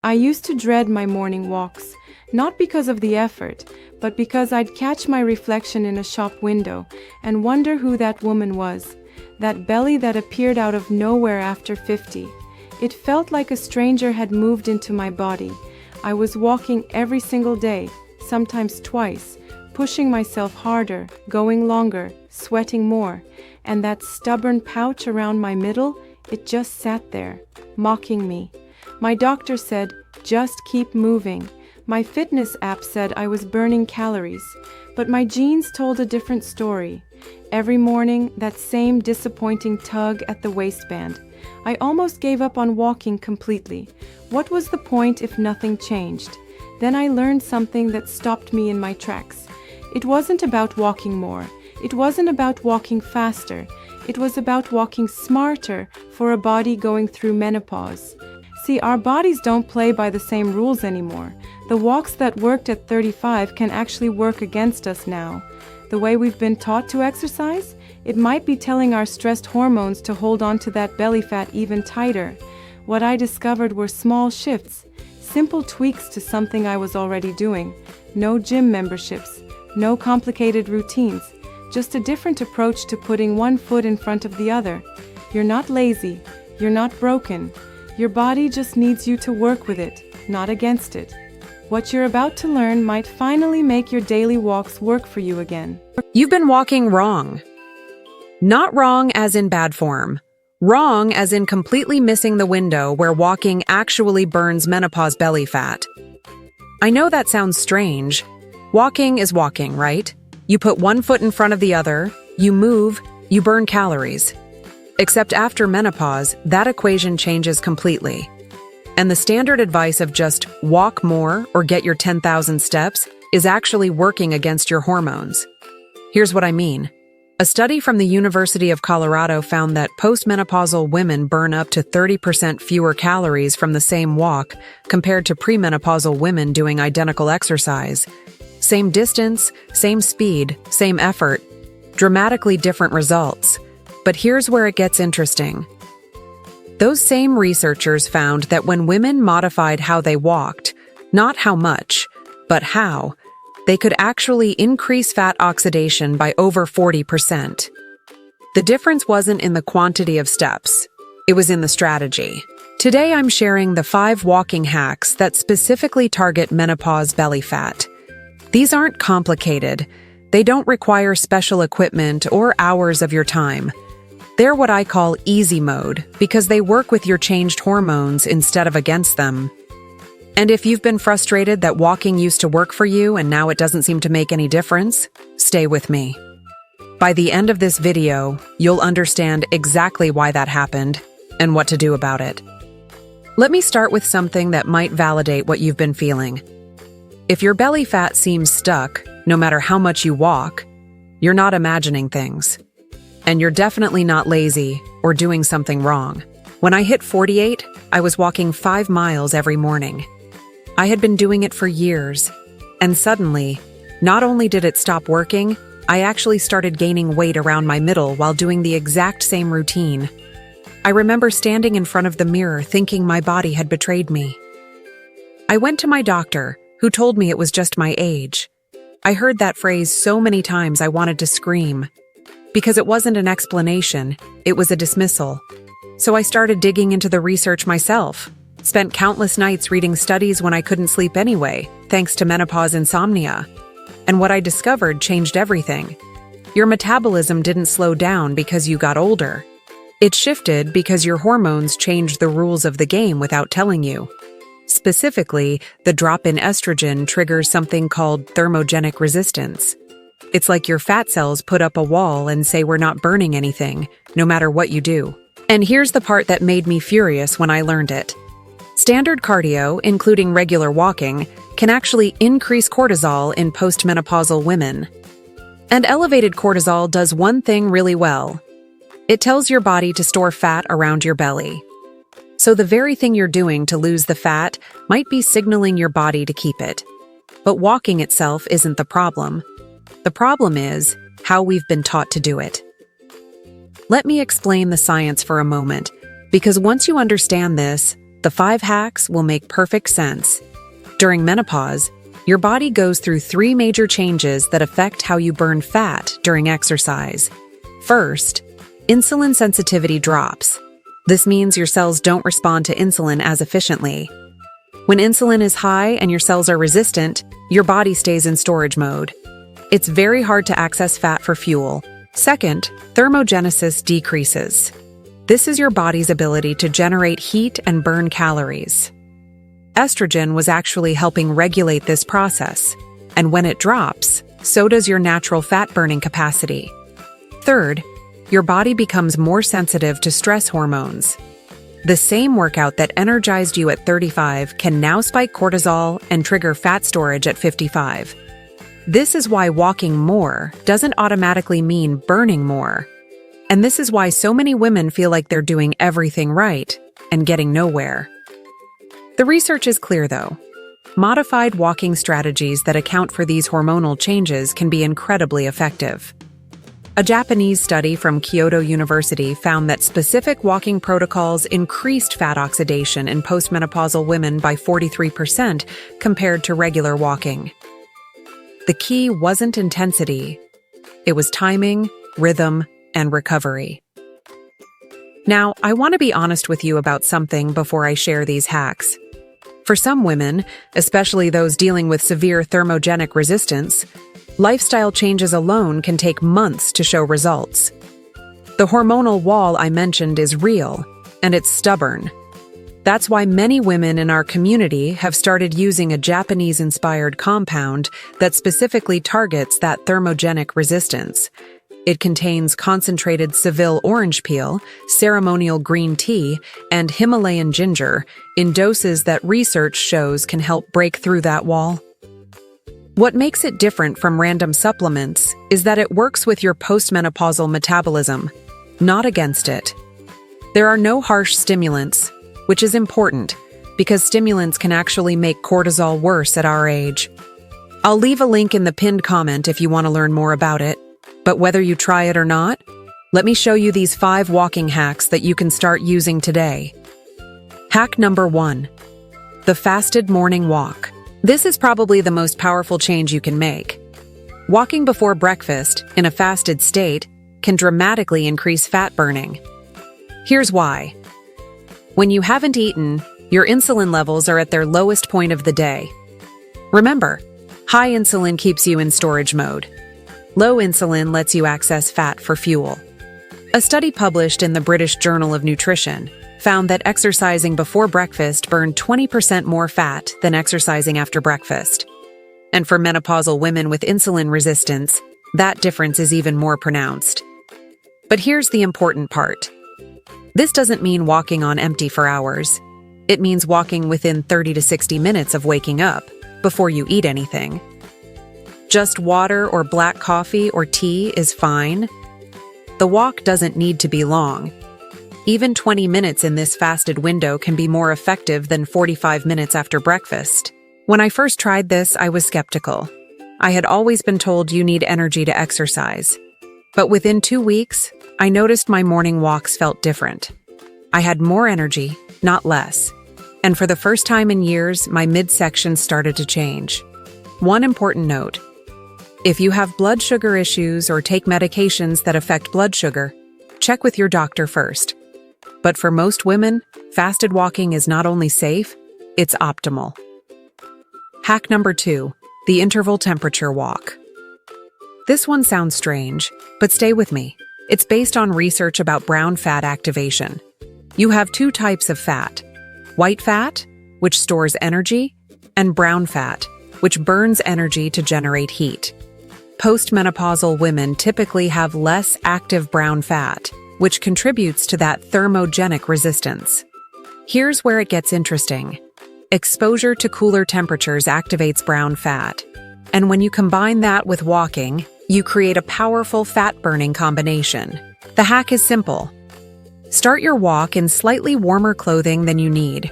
I used to dread my morning walks, not because of the effort, but because I'd catch my reflection in a shop window and wonder who that woman was, that belly that appeared out of nowhere after 50. It felt like a stranger had moved into my body. I was walking every single day, sometimes twice, pushing myself harder, going longer, sweating more, and that stubborn pouch around my middle, it just sat there, mocking me. My doctor said, just keep moving. My fitness app said I was burning calories, but my genes told a different story. Every morning, that same disappointing tug at the waistband. I almost gave up on walking completely. What was the point if nothing changed? Then I learned something that stopped me in my tracks. It wasn't about walking more. It wasn't about walking faster. It was about walking smarter for a body going through menopause. See, our bodies don't play by the same rules anymore. The walks that worked at 35 can actually work against us now. The way we've been taught to exercise, it might be telling our stressed hormones to hold on to that belly fat even tighter. What I discovered were small shifts, simple tweaks to something I was already doing. No gym memberships, no complicated routines, just a different approach to putting one foot in front of the other. You're not lazy, you're not broken. Your body just needs you to work with it, not against it. What you're about to learn might finally make your daily walks work for you again. You've been walking wrong. Not wrong as in bad form. Wrong as in completely missing the window where walking actually burns menopause belly fat. I know that sounds strange. Walking is walking, right? You put one foot in front of the other, you move, you burn calories. Except after menopause, that equation changes completely. And the standard advice of just walk more or get your 10,000 steps is actually working against your hormones. Here's what I mean. A study from the University of Colorado found that postmenopausal women burn up to 30% fewer calories from the same walk compared to premenopausal women doing identical exercise. Same distance, same speed, same effort, dramatically different results. But here's where it gets interesting. Those same researchers found that when women modified how they walked, not how much, but how, they could actually increase fat oxidation by over 40%. The difference wasn't in the quantity of steps, it was in the strategy. Today I'm sharing the 5 walking hacks that specifically target menopause belly fat. These aren't complicated. They don't require special equipment or hours of your time. They're what I call easy mode because they work with your changed hormones instead of against them. And if you've been frustrated that walking used to work for you and now it doesn't seem to make any difference, stay with me. By the end of this video, you'll understand exactly why that happened and what to do about it. Let me start with something that might validate what you've been feeling. If your belly fat seems stuck, no matter how much you walk, you're not imagining things. And you're definitely not lazy or doing something wrong. When I hit 48, I was walking 5 miles every morning. I had been doing it for years. And suddenly, not only did it stop working, I actually started gaining weight around my middle while doing the exact same routine. I remember standing in front of the mirror thinking my body had betrayed me. I went to my doctor, who told me it was just my age. I heard that phrase so many times I wanted to scream. Because it wasn't an explanation, it was a dismissal. So I started digging into the research myself. Spent countless nights reading studies when I couldn't sleep anyway, thanks to menopause insomnia. And what I discovered changed everything. Your metabolism didn't slow down because you got older. It shifted because your hormones changed the rules of the game without telling you. Specifically, the drop in estrogen triggers something called thermogenic resistance. It's like your fat cells put up a wall and say we're not burning anything, no matter what you do. And here's the part that made me furious when I learned it. Standard cardio, including regular walking, can actually increase cortisol in postmenopausal women. And elevated cortisol does one thing really well. It tells your body to store fat around your belly. So the very thing you're doing to lose the fat might be signaling your body to keep it. But walking itself isn't the problem. The problem is how we've been taught to do it. Let me explain the science for a moment, because once you understand this, The 5 hacks will make perfect sense. During menopause, your body goes through 3 major changes that affect how you burn fat during exercise. First, insulin sensitivity drops. This means your cells don't respond to insulin as efficiently. When insulin is high and your cells are resistant, your body stays in storage mode. It's very hard to access fat for fuel. Second, thermogenesis decreases. This is your body's ability to generate heat and burn calories. Estrogen was actually helping regulate this process, and when it drops, so does your natural fat-burning capacity. Third, your body becomes more sensitive to stress hormones. The same workout that energized you at 35 can now spike cortisol and trigger fat storage at 55. This is why walking more doesn't automatically mean burning more. And this is why so many women feel like they're doing everything right and getting nowhere. The research is clear, though. Modified walking strategies that account for these hormonal changes can be incredibly effective. A Japanese study from Kyoto University found that specific walking protocols increased fat oxidation in postmenopausal women by 43% compared to regular walking. The key wasn't intensity. It was timing, rhythm, and recovery. Now, I want to be honest with you about something before I share these hacks. For some women, especially those dealing with severe thermogenic resistance, lifestyle changes alone can take months to show results. The hormonal wall I mentioned is real, and it's stubborn. That's why many women in our community have started using a Japanese-inspired compound that specifically targets that thermogenic resistance. It contains concentrated Seville orange peel, ceremonial green tea, and Himalayan ginger in doses that research shows can help break through that wall. What makes it different from random supplements is that it works with your postmenopausal metabolism, not against it. There are no harsh stimulants, which is important because stimulants can actually make cortisol worse at our age. I'll leave a link in the pinned comment if you want to learn more about it. But whether you try it or not, let me show you these 5 walking hacks that you can start using today. Hack number 1. The fasted morning walk. This is probably the most powerful change you can make. Walking before breakfast, in a fasted state, can dramatically increase fat burning. Here's why. When you haven't eaten, your insulin levels are at their lowest point of the day. Remember, high insulin keeps you in storage mode. Low insulin lets you access fat for fuel. A study published in the British Journal of Nutrition found that exercising before breakfast burned 20% more fat than exercising after breakfast. And for menopausal women with insulin resistance, that difference is even more pronounced. But here's the important part. This doesn't mean walking on empty for hours. It means walking within 30 to 60 minutes of waking up, before you eat anything. Just water or black coffee or tea is fine. The walk doesn't need to be long. Even 20 minutes in this fasted window can be more effective than 45 minutes after breakfast. When I first tried this, I was skeptical. I had always been told you need energy to exercise. But within 2 weeks, I noticed my morning walks felt different. I had more energy, not less. And for the first time in years, my midsection started to change. One important note. If you have blood sugar issues or take medications that affect blood sugar, check with your doctor first. But for most women, fasted walking is not only safe, it's optimal. Hack number 2, the interval temperature walk. This one sounds strange, but stay with me. It's based on research about brown fat activation. You have 2 types of fat: white fat, which stores energy, and brown fat, which burns energy to generate heat. Postmenopausal women typically have less active brown fat, which contributes to that thermogenic resistance. Here's where it gets interesting. Exposure to cooler temperatures activates brown fat, and when you combine that with walking, you create a powerful fat-burning combination. The hack is simple. Start your walk in slightly warmer clothing than you need.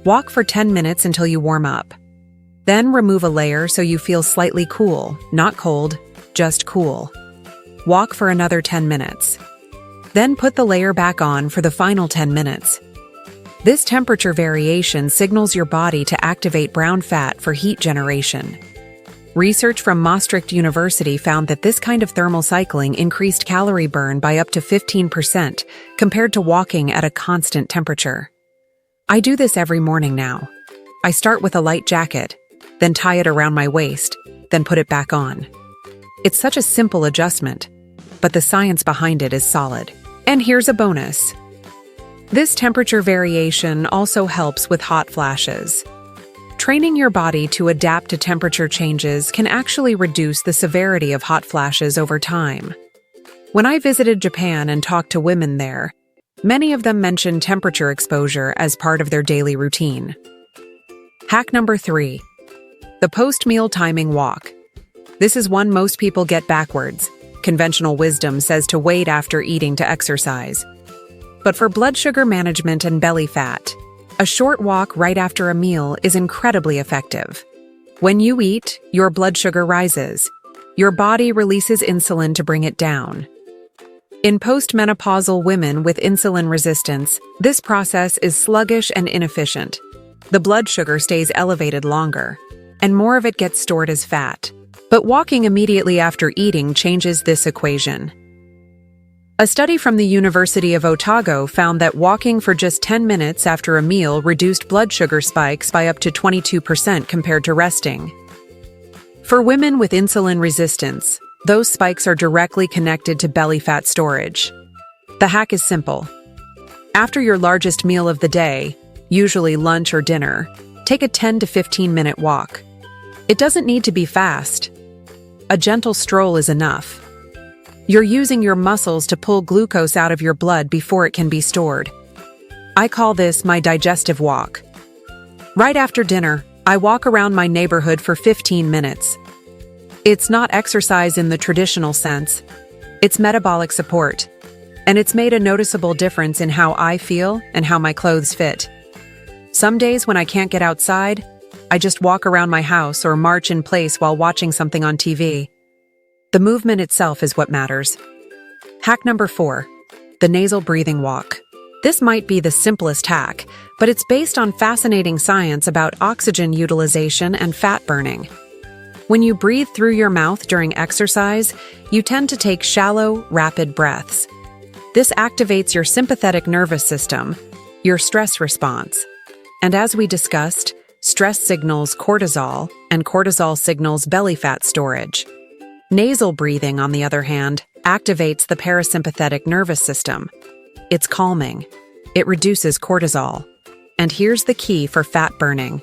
Walk for 10 minutes until you warm up. Then remove a layer so you feel slightly cool, not cold, just cool. Walk for another 10 minutes. Then put the layer back on for the final 10 minutes. This temperature variation signals your body to activate brown fat for heat generation. Research from Maastricht University found that this kind of thermal cycling increased calorie burn by up to 15% compared to walking at a constant temperature. I do this every morning now. I start with a light jacket, then tie it around my waist, then put it back on. It's such a simple adjustment, but the science behind it is solid. And here's a bonus. This temperature variation also helps with hot flashes. Training your body to adapt to temperature changes can actually reduce the severity of hot flashes over time. When I visited Japan and talked to women there, many of them mentioned temperature exposure as part of their daily routine. Hack number 3. The post-meal timing walk. This is one most people get backwards. Conventional wisdom says to wait after eating to exercise. But for blood sugar management and belly fat, a short walk right after a meal is incredibly effective. When you eat, your blood sugar rises. Your body releases insulin to bring it down. In postmenopausal women with insulin resistance, this process is sluggish and inefficient. The blood sugar stays elevated longer, and more of it gets stored as fat. But walking immediately after eating changes this equation. A study from the University of Otago found that walking for just 10 minutes after a meal reduced blood sugar spikes by up to 22% compared to resting. For women with insulin resistance, those spikes are directly connected to belly fat storage. The hack is simple. After your largest meal of the day, usually lunch or dinner, take a 10 to 15-minute walk. It doesn't need to be fast. A gentle stroll is enough. You're using your muscles to pull glucose out of your blood before it can be stored. I call this my digestive walk. Right after dinner, I walk around my neighborhood for 15 minutes. It's not exercise in the traditional sense. It's metabolic support. And it's made a noticeable difference in how I feel and how my clothes fit. Some days when I can't get outside, I just walk around my house or march in place while watching something on TV. The movement itself is what matters. Hack number 4. The nasal breathing walk. This might be the simplest hack, but it's based on fascinating science about oxygen utilization and fat burning. When you breathe through your mouth during exercise, you tend to take shallow, rapid breaths. This activates your sympathetic nervous system, your stress response. And as we discussed, stress signals cortisol, and cortisol signals belly fat storage. Nasal breathing, on the other hand, activates the parasympathetic nervous system. It's calming. It reduces cortisol. And here's the key for fat burning.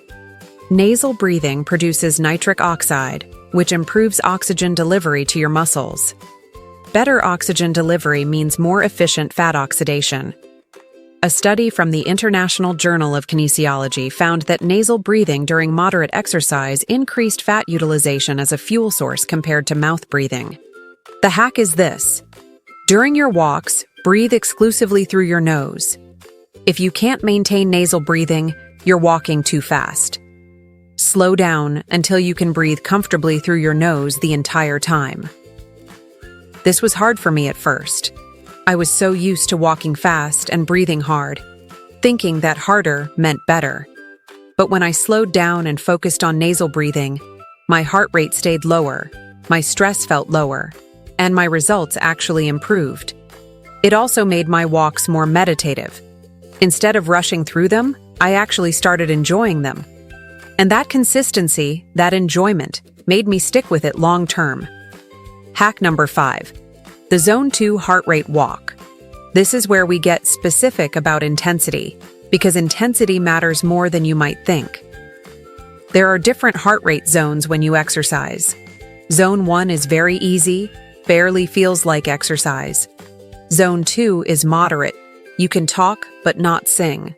Nasal breathing produces nitric oxide, which improves oxygen delivery to your muscles. Better oxygen delivery means more efficient fat oxidation. A study from the International Journal of Kinesiology found that nasal breathing during moderate exercise increased fat utilization as a fuel source compared to mouth breathing. The hack is this. During your walks, breathe exclusively through your nose. If you can't maintain nasal breathing, you're walking too fast. Slow down until you can breathe comfortably through your nose the entire time. This was hard for me at first. I was so used to walking fast and breathing hard, thinking that harder meant better. But when I slowed down and focused on nasal breathing, my heart rate stayed lower, my stress felt lower, and my results actually improved. It also made my walks more meditative. Instead of rushing through them, I actually started enjoying them. And that consistency, that enjoyment, made me stick with it long term. Hack number 5. The Zone 2 heart rate walk. This is where we get specific about intensity, because intensity matters more than you might think. There are different heart rate zones when you exercise. Zone 1 is very easy, barely feels like exercise. Zone 2 is moderate. You can talk, but not sing.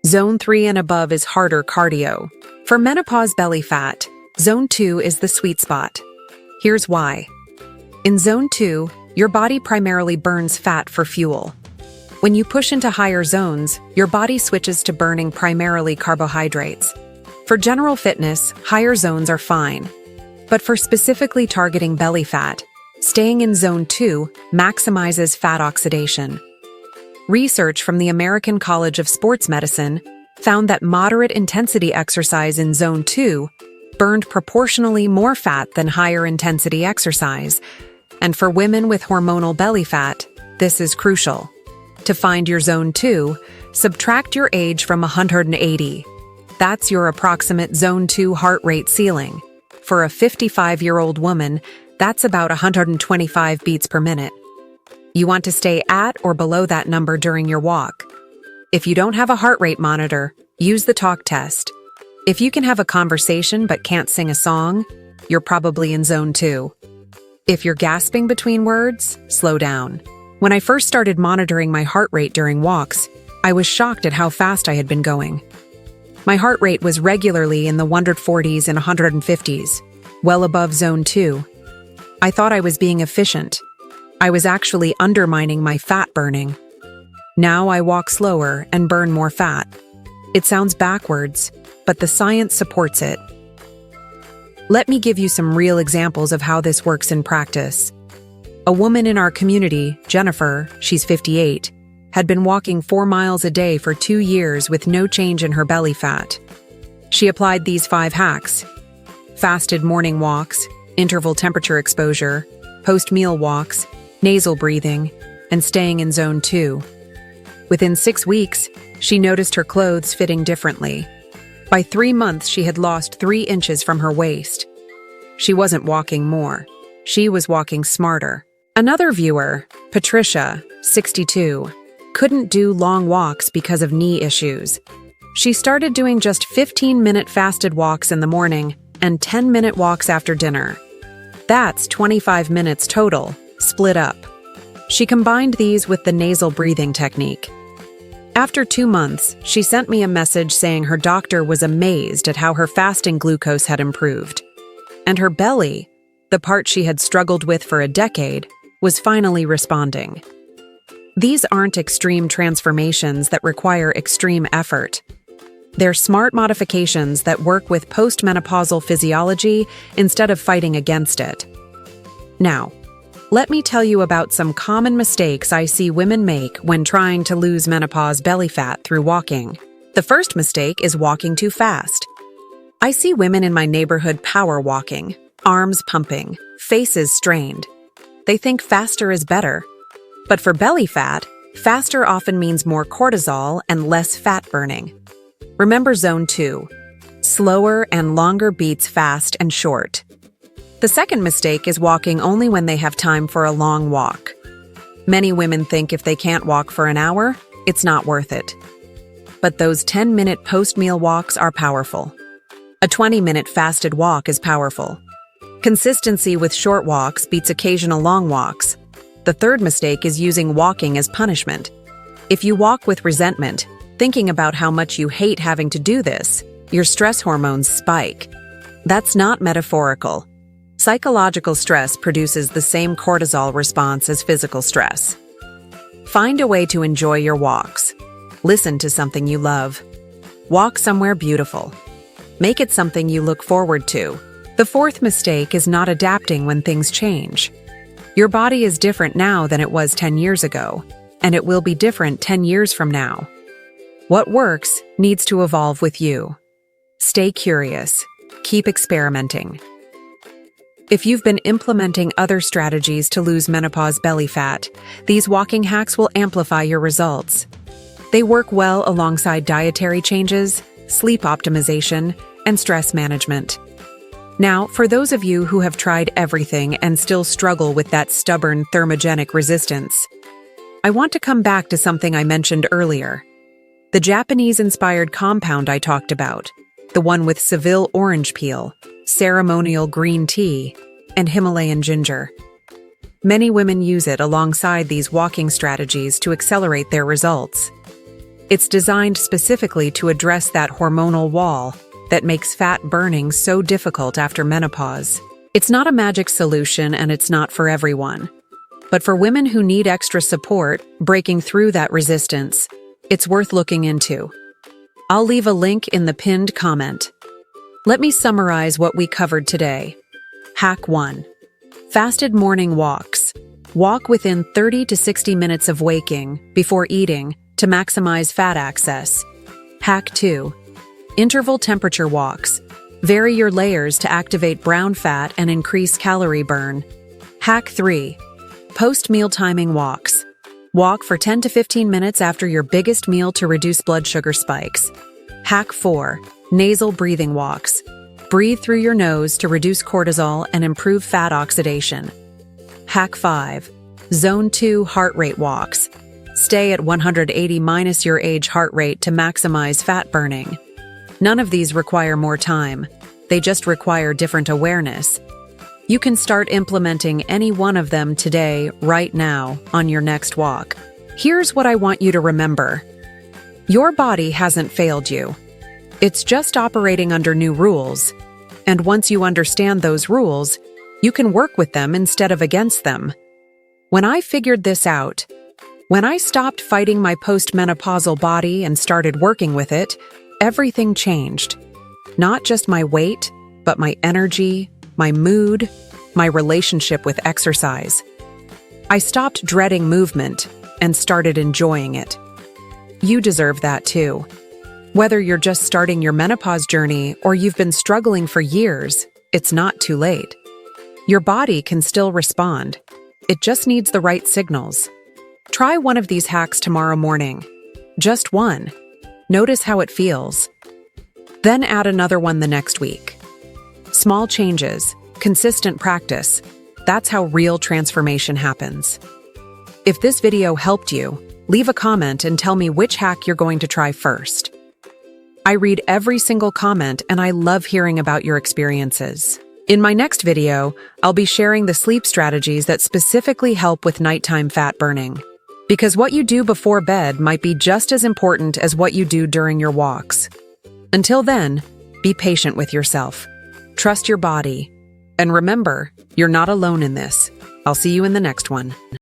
Zone 3 and above is harder cardio. For menopause belly fat, Zone 2 is the sweet spot. Here's why. In Zone 2, your body primarily burns fat for fuel. When you push into higher zones, your body switches to burning primarily carbohydrates. For general fitness, higher zones are fine. But for specifically targeting belly fat, staying in Zone 2 maximizes fat oxidation. Research from the American College of Sports Medicine found that moderate intensity exercise in Zone 2 burned proportionally more fat than higher intensity exercise. And for women with hormonal belly fat, this is crucial. To find your Zone 2, subtract your age from 180. That's your approximate Zone 2 heart rate ceiling. For a 55-year-old woman, that's about 125 beats per minute. You want to stay at or below that number during your walk. If you don't have a heart rate monitor, use the talk test. If you can have a conversation but can't sing a song, you're probably in Zone 2. If you're gasping between words, slow down. When I first started monitoring my heart rate during walks, I was shocked at how fast I had been going. My heart rate was regularly in the 140s and 150s, well above Zone 2. I thought I was being efficient. I was actually undermining my fat burning. Now I walk slower and burn more fat. It sounds backwards, but the science supports it. Let me give you some real examples of how this works in practice. A woman in our community, Jennifer, she's 58, had been walking 4 miles a day for 2 years with no change in her belly fat. She applied these 5 hacks: fasted morning walks, interval temperature exposure, post-meal walks, nasal breathing, and staying in Zone 2. Within 6 weeks, she noticed her clothes fitting differently. By 3 months, she had lost 3 inches from her waist. She wasn't walking more. She was walking smarter. Another viewer, Patricia, 62, couldn't do long walks because of knee issues. She started doing just 15-minute fasted walks in the morning and 10-minute walks after dinner. That's 25 minutes total, split up. She combined these with the nasal breathing technique. After 2 months, she sent me a message saying her doctor was amazed at how her fasting glucose had improved. And her belly, the part she had struggled with for a decade, was finally responding. These aren't extreme transformations that require extreme effort. They're smart modifications that work with postmenopausal physiology instead of fighting against it. Now, let me tell you about some common mistakes I see women make when trying to lose menopause belly fat through walking. The first mistake is walking too fast. I see women in my neighborhood power walking, arms pumping, faces strained. They think faster is better. But for belly fat, faster often means more cortisol and less fat burning. Remember Zone 2. Slower and longer beats fast and short. The second mistake is walking only when they have time for a long walk. Many women think if they can't walk for an hour, it's not worth it. But those 10-minute post-meal walks are powerful. A 20-minute fasted walk is powerful. Consistency with short walks beats occasional long walks. The third mistake is using walking as punishment. If you walk with resentment, thinking about how much you hate having to do this, your stress hormones spike. That's not metaphorical. Psychological stress produces the same cortisol response as physical stress. Find a way to enjoy your walks. Listen to something you love. Walk somewhere beautiful. Make it something you look forward to. The fourth mistake is not adapting when things change. Your body is different now than it was 10 years ago, and it will be different 10 years from now. What works needs to evolve with you. Stay curious. Keep experimenting. If you've been implementing other strategies to lose menopause belly fat, these walking hacks will amplify your results. They work well alongside dietary changes, sleep optimization, and stress management. Now, for those of you who have tried everything and still struggle with that stubborn thermogenic resistance, I want to come back to something I mentioned earlier. The Japanese-inspired compound I talked about, the one with Seville orange peel, ceremonial green tea, and Himalayan ginger. Many women use it alongside these walking strategies to accelerate their results. It's designed specifically to address that hormonal wall that makes fat burning so difficult after menopause. It's not a magic solution and it's not for everyone. But for women who need extra support breaking through that resistance, it's worth looking into. I'll leave a link in the pinned comment. Let me summarize what we covered today. Hack 1. Fasted morning walks. Walk within 30 to 60 minutes of waking before eating to maximize fat access. Hack 2. Interval temperature walks. Vary your layers to activate brown fat and increase calorie burn. Hack 3. Post-meal timing walks. Walk for 10 to 15 minutes after your biggest meal to reduce blood sugar spikes. Hack 4. Nasal breathing walks. Breathe through your nose to reduce cortisol and improve fat oxidation. Hack 5. Zone 2 heart rate walks. Stay at 180 minus your age heart rate to maximize fat burning. None of these require more time. They just require different awareness. You can start implementing any one of them today, right now, on your next walk. Here's what I want you to remember. Your body hasn't failed you. It's just operating under new rules. And once you understand those rules, you can work with them instead of against them. When I figured this out, when I stopped fighting my postmenopausal body and started working with it, everything changed. Not just my weight, but my energy, my mood, my relationship with exercise. I stopped dreading movement and started enjoying it. You deserve that too. Whether you're just starting your menopause journey or you've been struggling for years, it's not too late. Your body can still respond. It just needs the right signals. Try one of these hacks tomorrow morning. Just one. Notice how it feels. Then add another one the next week. Small changes, consistent practice. That's how real transformation happens. If this video helped you, leave a comment and tell me which hack you're going to try first. I read every single comment and I love hearing about your experiences. In my next video, I'll be sharing the sleep strategies that specifically help with nighttime fat burning. Because what you do before bed might be just as important as what you do during your walks. Until then, be patient with yourself. Trust your body. And remember, you're not alone in this. I'll see you in the next one.